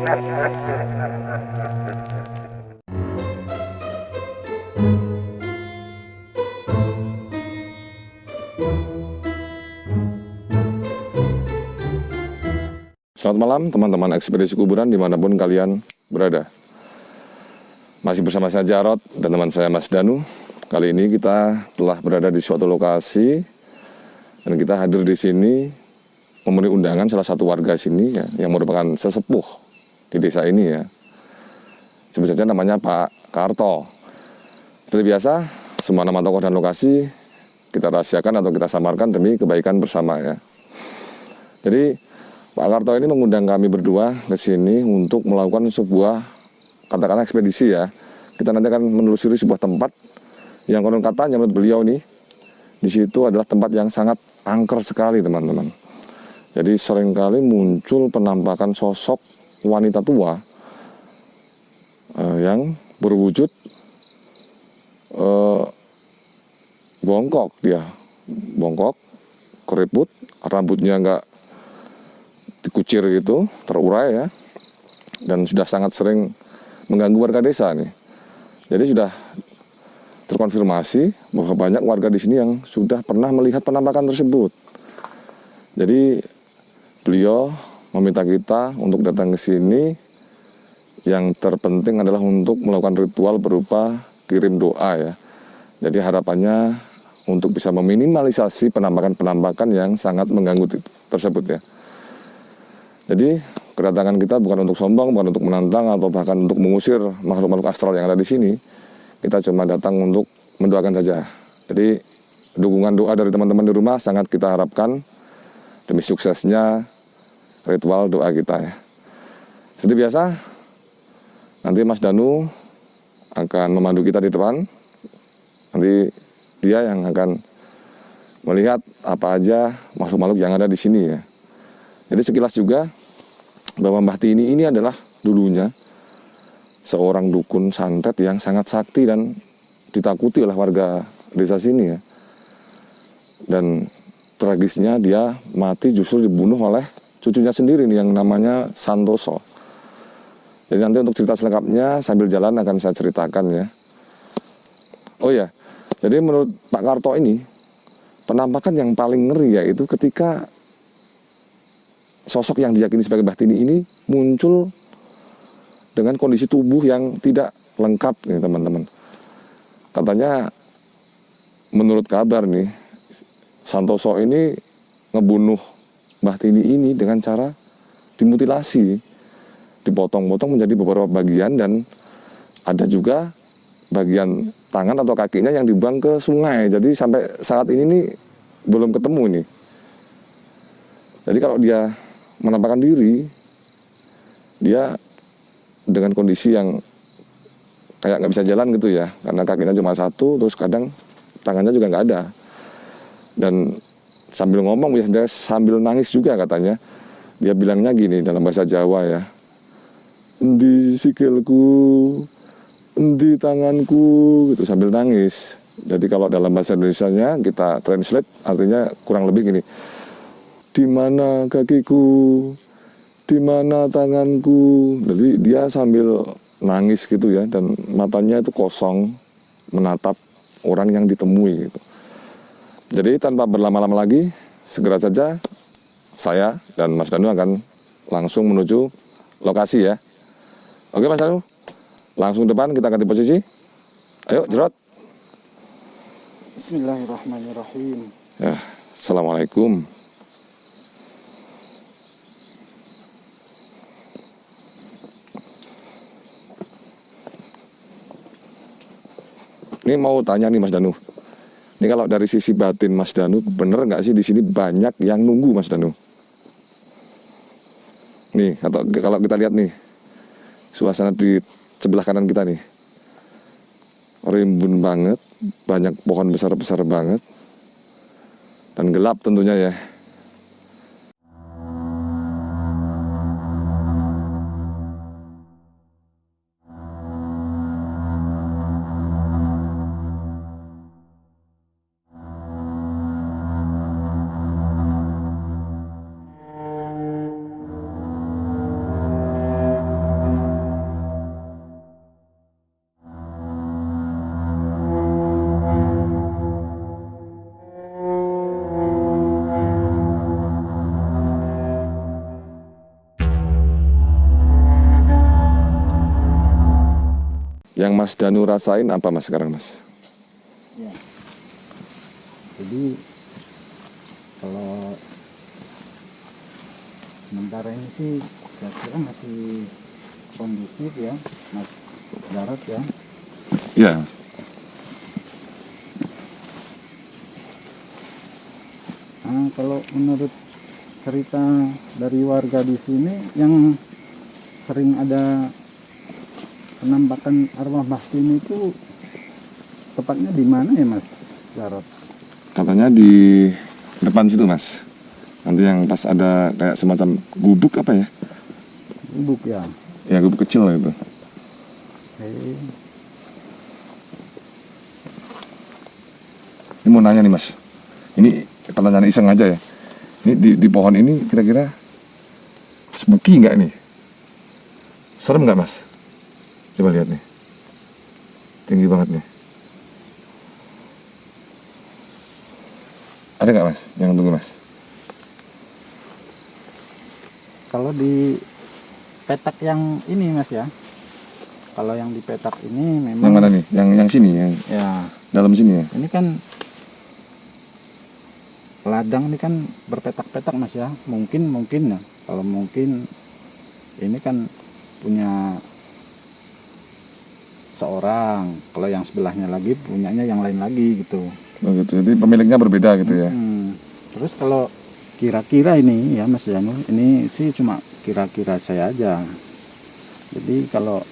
Selamat malam teman-teman ekspedisi kuburan dimanapun kalian berada. Masih bersama saya Jarot dan teman saya Mas Danu. Kali ini kita telah berada di suatu lokasi dan kita hadir di sini memenuhi undangan salah satu warga sini ya, yang merupakan sesepuh di desa ini ya. Sebut saja namanya Pak Karto. Seperti biasa, semua nama tokoh dan lokasi kita rahasiakan atau kita samarkan demi kebaikan bersama ya. Jadi Pak Karto ini mengundang kami berdua ke sini untuk melakukan sebuah katakanlah ekspedisi ya. Kita nanti akan menelusuri sebuah tempat yang konon katanya menurut beliau nih di situ adalah tempat yang sangat angker sekali teman-teman. Jadi seringkali muncul penampakan sosok wanita tua yang berwujud bongkok dia, bongkok, keriput, rambutnya enggak dikucir gitu, terurai ya, dan sudah sangat sering mengganggu warga desa nih. Jadi sudah terkonfirmasi bahwa banyak warga di sini yang sudah pernah melihat penampakan tersebut. Jadi beliau meminta kita untuk datang ke sini. Yang terpenting adalah untuk melakukan ritual berupa kirim doa ya. Jadi harapannya untuk bisa meminimalisasi penampakan-penampakan yang sangat mengganggu tersebut ya. Jadi kedatangan kita bukan untuk sombong, bukan untuk menantang atau bahkan untuk mengusir makhluk-makhluk astral yang ada di sini. Kita cuma datang untuk mendoakan saja. Jadi dukungan doa dari teman-teman di rumah sangat kita harapkan demi suksesnya ritual doa kita ya. Seperti biasa, nanti Mas Danu akan memandu kita di depan. Nanti dia yang akan melihat apa aja makhluk-makhluk yang ada di sini ya. Jadi sekilas juga bahwa Mbah Tini ini adalah dulunya seorang dukun santet yang sangat sakti dan ditakuti oleh warga desa sini ya. Dan tragisnya dia mati justru dibunuh oleh cucunya sendiri nih yang namanya Santoso. Jadi nanti untuk cerita selengkapnya sambil jalan akan saya ceritakan ya. Oh ya, jadi menurut Pak Karto ini penampakan yang paling ngeri yaitu ketika sosok yang diyakini sebagai Mbah Tini ini muncul dengan kondisi tubuh yang tidak lengkap nih teman-teman. Katanya menurut kabar nih Santoso ini ngebunuh Mbah Tini ini dengan cara dimutilasi, dipotong-potong menjadi beberapa bagian dan ada juga bagian tangan atau kakinya yang dibuang ke sungai. Jadi sampai saat ini nih belum ketemu nih. Jadi kalau dia menampakkan diri, dia dengan kondisi yang kayak nggak bisa jalan gitu ya, karena kakinya cuma satu, terus kadang tangannya juga nggak ada. Dan sambil ngomong dia sambil nangis juga katanya. Dia bilangnya gini dalam bahasa Jawa ya, endi sikilku, endi tanganku, gitu sambil nangis. Jadi kalau dalam bahasa Indonesianya kita translate artinya kurang lebih gini, di mana kakiku, di mana tanganku. Jadi dia sambil nangis gitu ya, dan matanya itu kosong menatap orang yang ditemui gitu. Jadi tanpa berlama-lama lagi, segera saja saya dan Mas Danu akan langsung menuju lokasi ya. Oke Mas Danu, langsung depan kita ganti posisi. Ayo Jerot. Bismillahirrahmanirrahim. Ya, Assalamualaikum. Ini mau tanya nih Mas Danu. Ini kalau dari sisi batin Mas Danu, bener nggak sih di sini banyak yang nunggu Mas Danu? Nih, atau kalau kita lihat nih, suasana di sebelah kanan kita nih, rimbun banget, banyak pohon besar-besar banget, dan gelap tentunya ya. Yang Mas Danu rasain apa Mas sekarang Mas? Ya. Jadi kalau sementara ini sih saya kira masih kondusif ya Mas Jarod ya. Iya. Nah, kalau menurut cerita dari warga di sini yang sering ada penampakan arwah Bahtini itu tepatnya di mana ya Mas Jarod? Katanya di depan situ Mas. Nanti yang pas ada kayak semacam gubuk apa ya? Gubuk ya. Ya gubuk kecil lah itu. Ini mau nanya nih Mas. Ini pertanyaan iseng aja ya. Ini di pohon ini kira-kira spooky nggak nih? Serem nggak Mas? Coba lihat nih. Tinggi banget nih. Ada nggak Mas yang tunggu Mas? Kalau di petak yang ini Mas ya. Kalau yang di petak ini memang Yang mana nih? Yang sini, yang ya. dalam sini ya? Ini kan ladang ini kan berpetak-petak Mas ya. Mungkin ya. Kalau mungkin ini kan punya seorang. Kalau yang sebelahnya lagi punyanya yang lain lagi gitu. Oh gitu. Jadi pemiliknya berbeda gitu ya. Terus kalau kira-kira ini ya Mas Janu, ini sih cuma kira-kira saya aja. Jadi kalau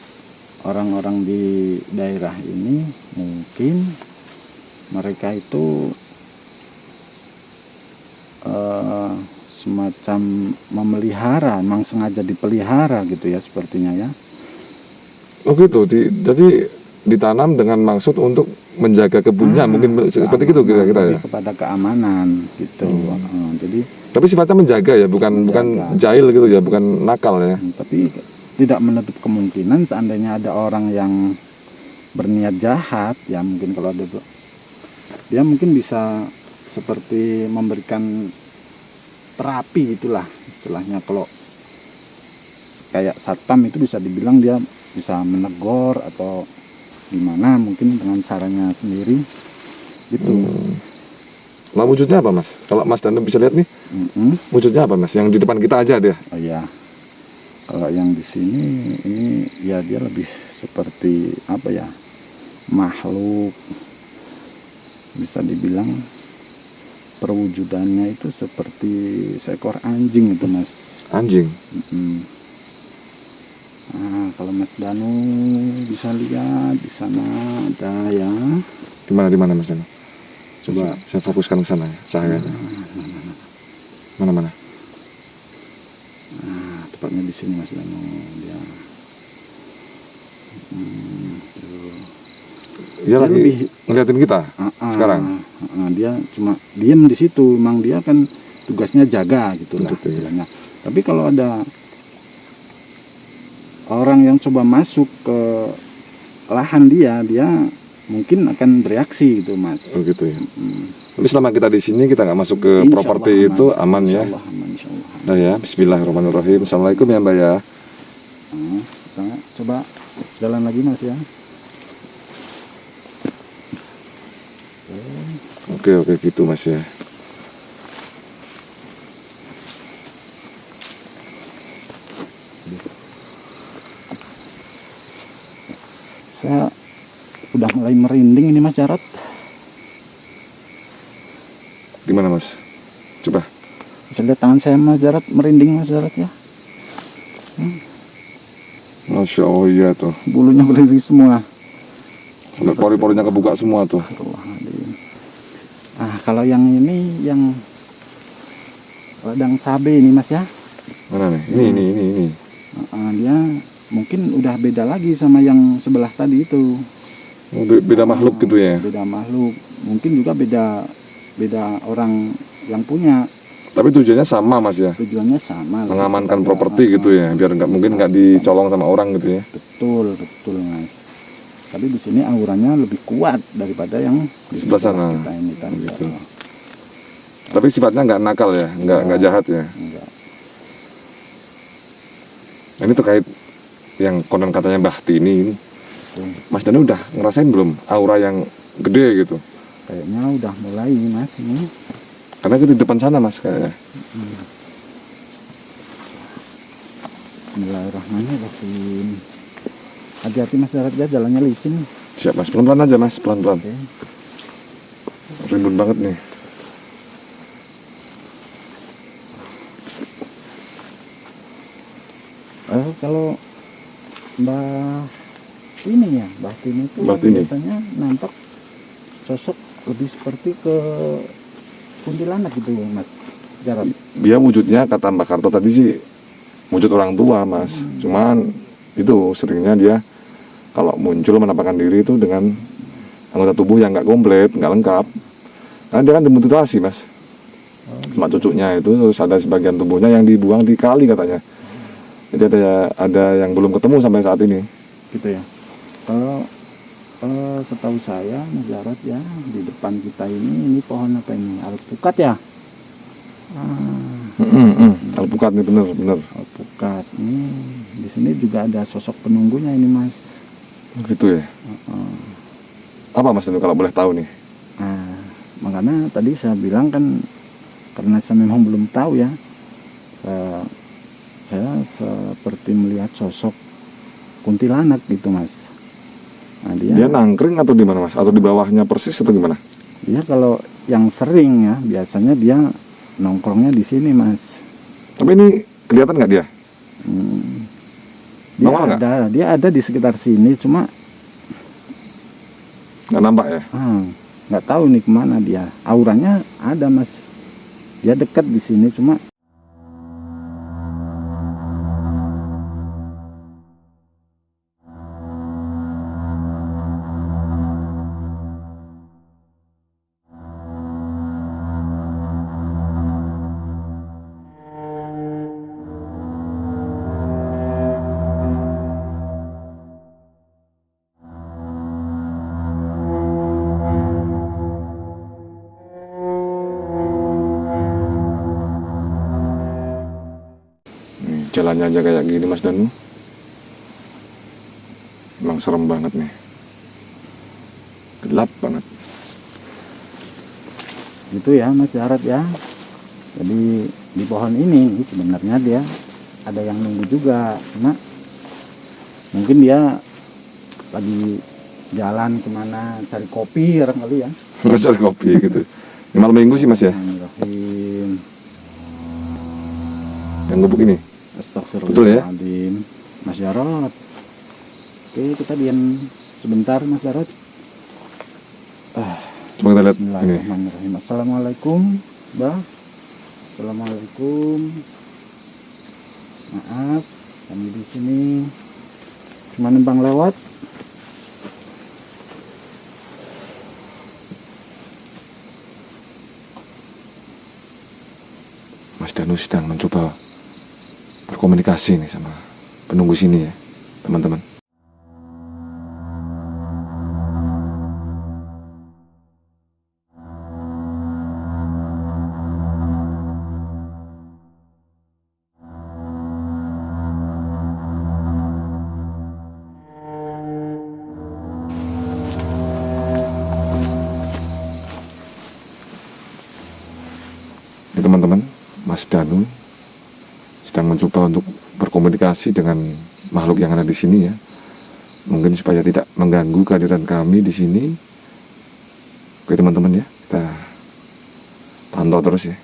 orang-orang di daerah ini mungkin mereka itu semacam memelihara, memang sengaja dipelihara gitu ya sepertinya ya. Oh gitu. Jadi ditanam dengan maksud untuk menjaga kebunnya, mungkin seperti itu kira-kira ya. Kepada keamanan gitu. Jadi tapi sifatnya menjaga ya, bukan jahil gitu ya, bukan nakal ya. Tapi tidak menutup kemungkinan seandainya ada orang yang berniat jahat ya, mungkin kalau ada dia mungkin bisa seperti memberikan terapi itulah istilahnya. Kalau kayak satpam itu bisa dibilang dia bisa menegur atau gimana, mungkin dengan caranya sendiri gitu. Nah wujudnya apa Mas? Kalau Mas Danu bisa lihat nih, wujudnya apa Mas? Yang di depan kita aja dia. Oh iya, kalau yang di sini ini ya dia lebih seperti apa ya, makhluk, bisa dibilang perwujudannya itu seperti seekor anjing itu Mas. Anjing. Nah, kalau Mas Danu bisa lihat di sana ada ya. Di mana Mas Danu? Coba saya fokuskan ke sana ya, cahayanya. Mana? Nah, tepatnya di sini Mas Danu dia. Dia lagi ngeliatin kita sekarang. Dia cuma diem di situ, memang dia kan tugasnya jaga gitu lah istilahnya. Tapi kalau ada orang yang coba masuk ke lahan dia mungkin akan bereaksi gitu Mas. Oh gitu ya. Tapi selama kita di sini kita nggak masuk ke properti itu aman ya. Nah ya, Bismillahirrahmanirrahim. Assalamualaikum ya Mbak ya. Kita coba jalan lagi Mas ya. Oke gitu Mas ya. Saya udah mulai merinding ini Mas Jarod. Gimana Mas? Coba. Bisa lihat tangan saya Mas Jarod, merinding Mas Jarod ya. Masya Allah ya tuh. Bulunya berdiri semua. Sampai pori-porinya kebuka semua tuh. Ah, kalau yang ini yang ladang cabai ini Mas ya. Mana nih? Ini. Dia mungkin udah beda lagi sama yang sebelah tadi itu. Beda makhluk gitu ya. Beda makhluk. Mungkin juga beda orang yang punya. Tapi tujuannya sama Mas ya. Tujuannya sama. Mengamankan properti gitu ya, biar mungkin nggak dicolong sama orang gitu ya. Betul Mas. Tapi di sini auranya lebih kuat daripada yang di sebelah sana. Kita ini kan gitu. Tapi sifatnya nggak nakal ya, nggak jahat ya. Enggak. Nah, ini terkait yang konon katanya Bahtini ini. gitu. Mas Danu udah ngerasain belum aura yang gede gitu? Kayaknya udah mulai mas ini. Karena itu di depan sana mas kayaknya. Bismillahirrahmanirrahim. Hati-hati mas Jarod ya, jalannya licin. Siap mas, pelan-pelan aja mas, pelan-pelan. Oke. Rimbun banget nih. Kalau Mbah ini ya, Mbah Tini itu Mbah Tini. biasanya nampak sosok lebih seperti ke kuntilanak gitu mas Jarod. Dia wujudnya kata Mbak Karto tadi sih wujud orang tua mas. Cuman itu seringnya dia kalau muncul menampakkan diri itu dengan anggota tubuh yang nggak komplit, nggak lengkap. Karena dia kan dimutilasi mas. Sama cucunya itu terus ada sebagian tubuhnya yang dibuang di kali katanya. Jadi ada yang belum ketemu sampai saat ini. Gitu ya. Kalau setahu saya mas Jarod ya, di depan kita ini pohon apa ini? Alpukat ya? Alpukat nih bener. Alpukat nih. Di sini juga ada sosok penunggunya ini mas. Gitu ya. Apa mas itu kalau boleh tahu nih? Nah, makanya tadi saya bilang kan karena saya memang belum tahu ya. Saya seperti melihat sosok kuntilanak gitu mas. Nah, Dia nangkring atau di mana mas? Atau di bawahnya persis atau gimana? dia kalau yang sering ya biasanya dia nongkrongnya di sini mas. Tapi ini kelihatan nggak dia? Dia Nongol nggak? dia ada di sekitar sini, cuma Nggak nampak ya? nggak tahu nih kemana dia. Auranya ada mas. Dia dekat di sini, cuma Nih, jalannya aja kayak gini mas Danu. Emang serem banget nih. Gelap banget. gitu ya mas Jarod ya. Jadi di pohon ini sebenarnya dia ada yang nunggu juga, cuma mungkin dia lagi jalan kemana cari kopi barangkali ya. Cari kopi gitu. Ini malam minggu sih mas ya? Bismillahirrahmanirrahim. Yang gubuk ini? Astagfirullahaladzim. Mas Jarod. Oke, kita diam sebentar Mas Jarod. Coba kita lihat ini. Bismillahirrahmanirrahim. Assalamualaikum, Mbah. Assalamualaikum. Maaf, kami di sini cuma numpang lewat. Mas Danu sedang mencoba berkomunikasi nih sama penunggu sini ya, teman-teman. Ini teman-teman, Mas Danu sedang mencoba untuk berkomunikasi dengan makhluk yang ada di sini ya. Mungkin supaya tidak mengganggu kehadiran kami di sini. Oke teman-teman ya, kita pantau terus ya.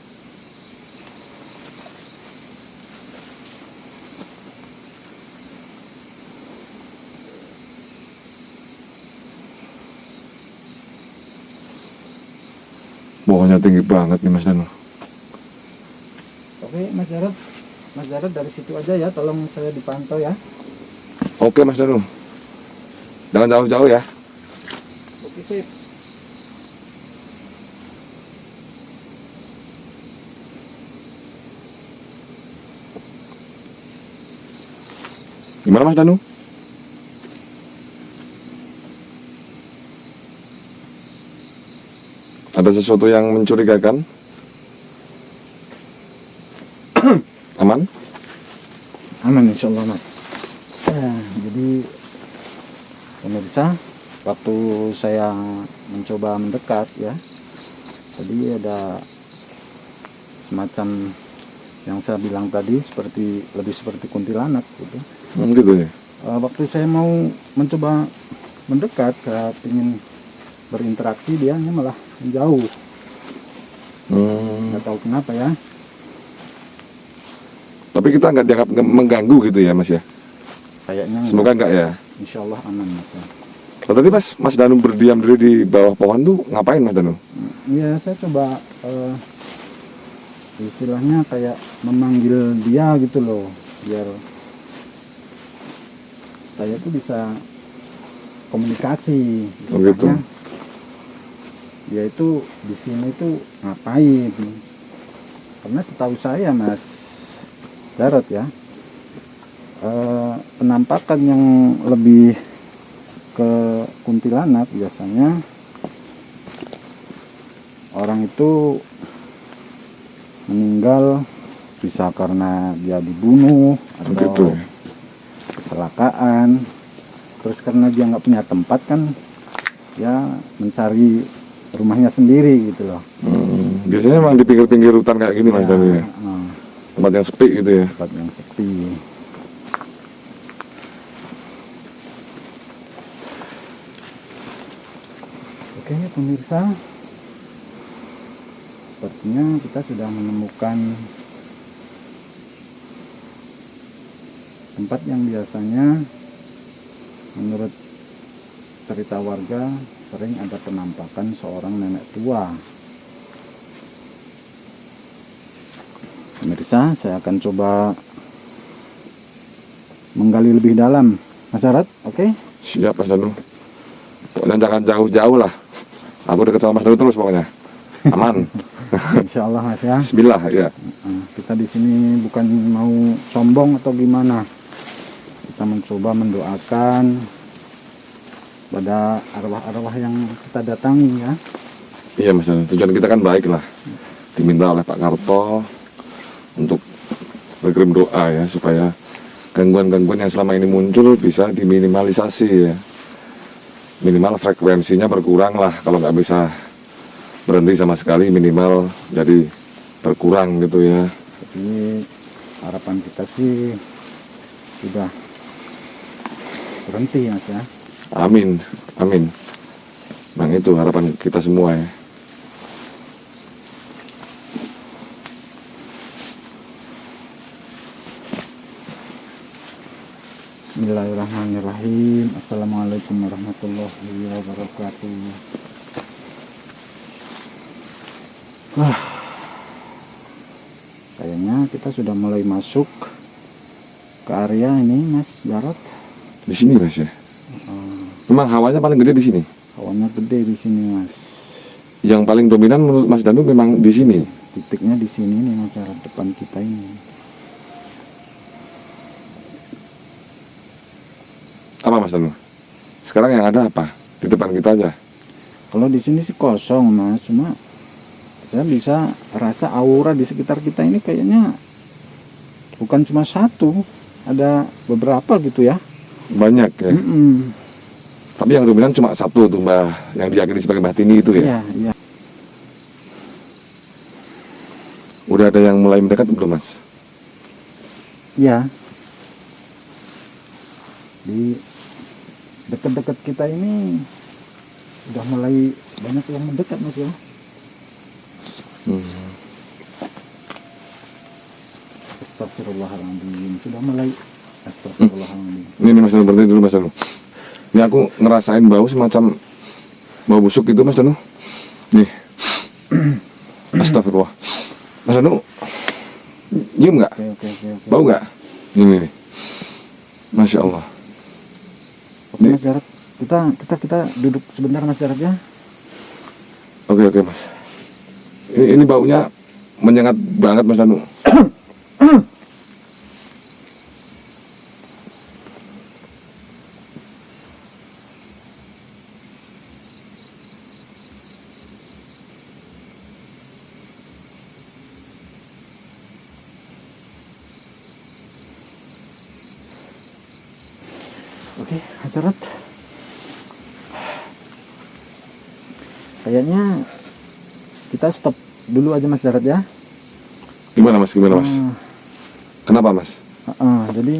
Pohonnya tinggi banget nih Mas Danu. Oke, Mas Jarod dari situ aja ya, tolong saya dipantau ya. Oke Mas Danu, jangan jauh-jauh ya. Oke, sip. Gimana Mas Danu? Ada sesuatu yang mencurigakan? Aman? Aman insya Allah Mas. Jadi Pemirsa, waktu saya mencoba mendekat ya, tadi ada semacam yang saya bilang tadi lebih seperti kuntilanak gitu. Gitu ya. Waktu saya mau mencoba mendekat, saya ingin berinteraksi, dia malah menjauh. Nggak tahu kenapa ya. Tapi kita nggak dianggap mengganggu gitu ya Mas ya. Kayaknya Semoga nggak ya. insya Allah aman Mas ya. Kalau tadi Mas Danu berdiam diri di bawah pohon tuh ngapain Mas Danu? Iya, saya coba istilahnya kayak memanggil dia gitu loh, biar saya tuh bisa komunikasi. Oh, gitu. Istilahnya, dia itu di sini tuh ngapain? Karena setahu saya Mas Jarot ya, penampakan yang lebih ke kuntilanak biasanya orang itu meninggal bisa karena dia dibunuh atau Gitu. kecelakaan, terus karena dia nggak punya tempat kan ya mencari rumahnya sendiri gitu loh. Biasanya memang di pinggir-pinggir hutan kayak gini Mas Danu ya. Tempat yang sepi gitu ya. Tempat yang sepi. Oke pemirsa, sepertinya kita sudah menemukan tempat yang biasanya menurut cerita warga sering ada penampakan seorang nenek tua. Pemirsa, saya akan coba menggali lebih dalam. Mas Jarot, oke? Siap Mas Danu. Pokoknya jangan jauh-jauh lah. Aku dekat sama Mas Danu terus pokoknya. Aman. Insya Allah Mas ya. Bismillah ya. Kita di sini bukan mau sombong atau gimana. Kita mencoba mendoakan pada arwah-arwah yang kita datangi ya. Iya Mas Danu. Tujuan kita kan baik lah. Diminta oleh Pak Karto untuk berkirim doa ya supaya gangguan-gangguan yang selama ini muncul bisa diminimalisasi ya. Minimal frekuensinya berkurang lah, kalau nggak bisa berhenti sama sekali minimal jadi berkurang gitu ya. Jadi harapan kita sih sudah berhenti Mas ya. Amin, amin. Nah itu harapan kita semua ya. Bismillahirrahmanirrahim. Assalamualaikum warahmatullahi wabarakatuh. Kayaknya kita sudah mulai masuk ke area ini Mas Jarot. Di sini Mas ya. Memang hawanya paling gede di sini. Hawanya gede di sini Mas. Yang paling dominan menurut Mas Danu memang di sini. Titiknya di sini nih Mas Jarot, depan kita ini. Apa Mas Danu? Sekarang yang ada apa? Di depan kita aja. Kalau di sini sih kosong Mas, cuma saya bisa rasa aura di sekitar kita ini kayaknya bukan cuma satu, ada beberapa gitu ya. Banyak ya. Tapi yang dominan cuma satu tuh Mbah, yang diyakini sebagai Mbah Tini itu ya. Iya. Udah ada yang mulai mendekat belum Mas? Iya. Di dekat-dekat kita ini udah mulai banyak yang mendekat Mas ya. Astagfirullahaladzim, sudah mulai. Astagfirullahaladzim. Ini Mas Danu, berhenti dulu Mas Danu. Ini aku ngerasain bau semacam bau busuk gitu Mas Danu. Nih. Astagfirullah. Mas Danu, nyium nggak? Oke. Bau nggak? Ini nih. Masya Allah. Oke Mas Jarot, kita duduk sebentar Mas Jarot ya. Oke Mas. Ini baunya menyengat banget Mas Danu. Oke Mas Jarot, kayaknya kita stop dulu aja Mas Jarod ya. Gimana mas? Kenapa mas? Jadi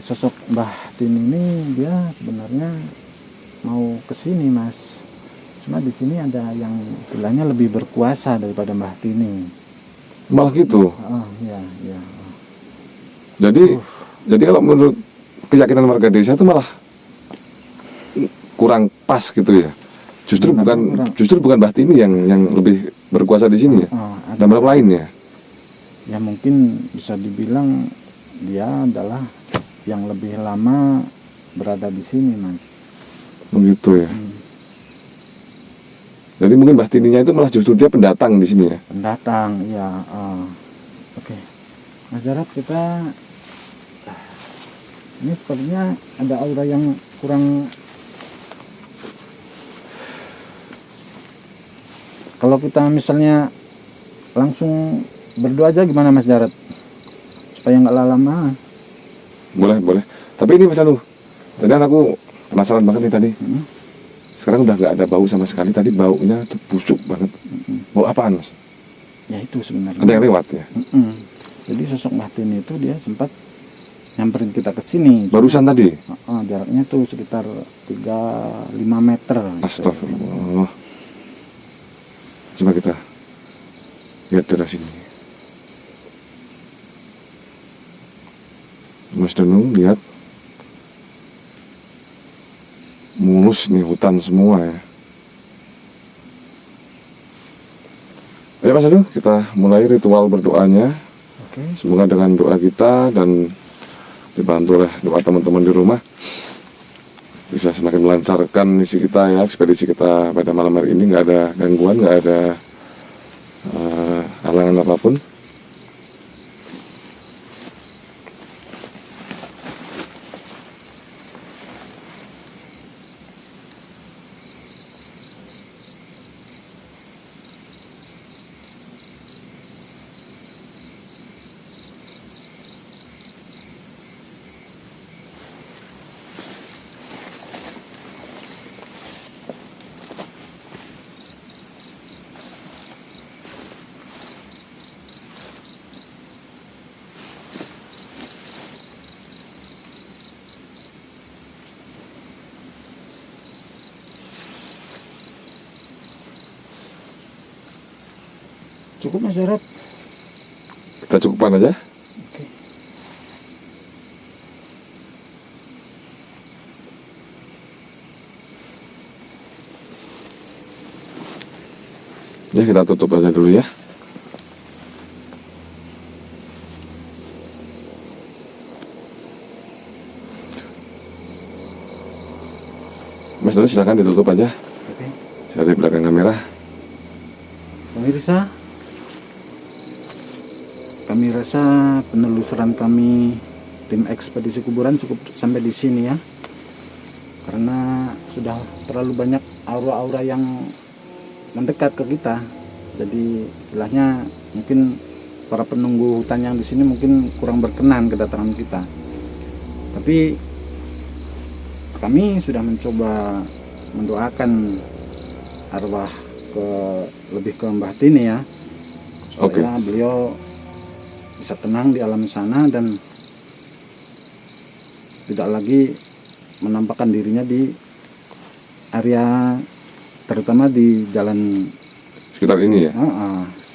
sosok Mbah Tini ini dia sebenarnya mau kesini Mas. Cuma di sini ada yang istilahnya lebih berkuasa daripada Mbah Tini. Malah gitu. Ya. Jadi kalau menurut keyakinan warga desa itu malah kurang pas gitu ya. Justru bukan Mbah Tini yang lebih berkuasa di sini ya. Dan berapa lainnya? Ya mungkin bisa dibilang dia adalah yang lebih lama berada di sini Mas. Begitu ya. Jadi mungkin Mbah Tininya itu malah justru dia pendatang di sini ya. Pendatang ya. Oke. Mas Jarod, kita ini sepertinya ada aura yang kurang. Kalau kita misalnya langsung berdoa aja gimana Mas Jarod? Supaya nggak lama. Boleh. Tapi ini Mas Anu, tadi aku penasaran banget nih tadi. Sekarang udah nggak ada bau sama sekali. Tadi baunya tuh busuk banget. Bau apaan mas? Ya itu sebenarnya. Ada yang lewat ya? Jadi sosok Mbah Tini itu dia sempat nyamperin kita ke sini. Barusan tadi? Jaraknya tuh sekitar 3-5 meter. Astagfirullah. Coba kita lihat dari sini. Mas Danung lihat, mulus nih hutan semua ya. Ayo Mas Anu, kita mulai ritual berdoanya. Semoga dengan doa kita dan dibantu oleh doa teman-teman di rumah bisa semakin melancarkan misi kita ya, ekspedisi kita pada malam hari ini. Nggak ada gangguan, nggak ada halangan apapun. Cukup Mas Jarod? Kita cukupan aja. Oke. Ya kita tutup aja dulu ya. Mas Doni silakan ditutup aja. Oke. Saya di belakang kamera. Pemirsa, kami rasa penelusuran kami tim ekspedisi kuburan cukup sampai di sini ya, karena sudah terlalu banyak aura-aura yang mendekat ke kita. Jadi istilahnya mungkin para penunggu hutan yang di sini mungkin kurang berkenan kedatangan kita. Tapi kami sudah mencoba mendoakan arwah lebih ke Mbah Tini ya, supaya beliau bisa tenang di alam sana dan tidak lagi menampakkan dirinya di area, terutama di jalan sekitar ini ya.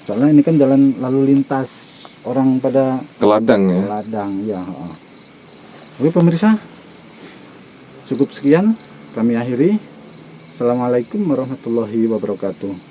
Soalnya ini kan jalan lalu lintas orang pada ke ladang ya. Oke pemirsa, cukup sekian kami akhiri. Assalamualaikum warahmatullahi wabarakatuh.